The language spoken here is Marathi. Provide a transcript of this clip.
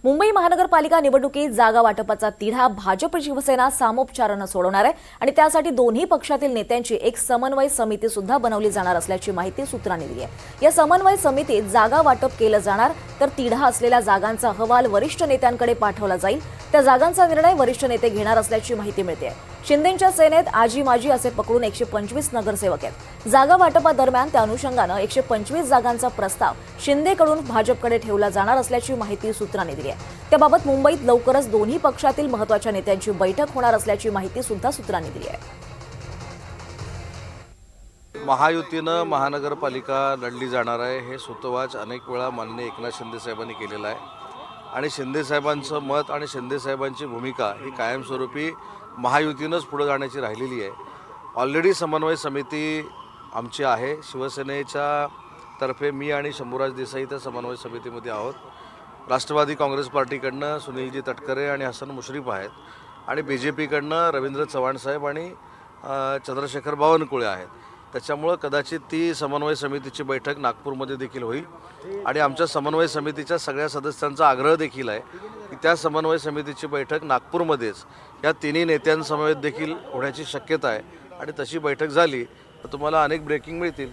मुंबई महानगरपालिका निवडणुकीत जागा वाटपाचा तिढा भाजप शिवसेना सामोपचारानं सोडवणार आहे आणि त्यासाठी दोन्ही पक्षातील नेत्यांची एक समन्वय समिती सुद्धा बनवली जाणार असल्याची माहिती सूत्रांनी दिली आहे। या समन्वय समितीत जागा वाटप केलं जाणार तर तिढा असलेल्या जागांचा अहवाल वरिष्ठ नेत्यांकडे पाठवला जाईल। त्या जागांचा निर्णय वरिष्ठ नेते घेणार असल्याची माहिती मिळते आहे। शिंदेंच्या सेनेत आजी माजी असे पकडून 125 नगरसेवक आहेत। जागा वाटपादरम्यान त्या अनुषंगानं 125 जागांचा प्रस्ताव शिंदेकडून भाजपकडे ठेवला जाणार असल्याची माहिती सूत्रांनी दिली आहे। त्याबाबत मुंबईत लवकरच दोन्ही पक्षातील महत्त्वाच्या नेत्यांची बैठक होणार असल्याची माहिती सुद्धा सूत्रांनी दिली आहे। महायुतीनं महानगरपालिका लढली जाणार आहे हे सूतोवाच अनेक वेळा माननीय एकनाथ शिंदे साहेबांनी केलेला आहे आणि शिंदे साहेबांचं मत आणि शिंदे साहेबांची भूमिका ही कायमस्वरूपी महायुतीनंच पुढे जाण्याची राहिलेली आहे। ऑलरेडी समन्वय समिती आमची आहे। शिवसेनेच्या तर्फे मी आणि शंभूराज देसाई त्या समन्वय समितीमध्ये आहोत। राष्ट्रवादी काँग्रेस पार्टीकडनं सुनीलजी तटकरे आणि हसन मुश्रीफ आहेत आणि BJPकडनं रवींद्र चव्हाण साहेब आणि चंद्रशेखर बावनकुळे आहेत। त्याच्यामुळं कदाचित ती समन्वय समितीची बैठक नागपूरमध्ये देखील होईल आणि आमच्या समन्वय समितीच्या सगळ्या सदस्यांचा आग्रह देखील आहे की त्या समन्वय समितीची बैठक नागपूरमध्येच या तिन्ही नेत्यांसमवेत देखील होण्याची शक्यता आहे आणि तशी बैठक झाली तर तुम्हाला अनेक ब्रेकिंग मिळतील।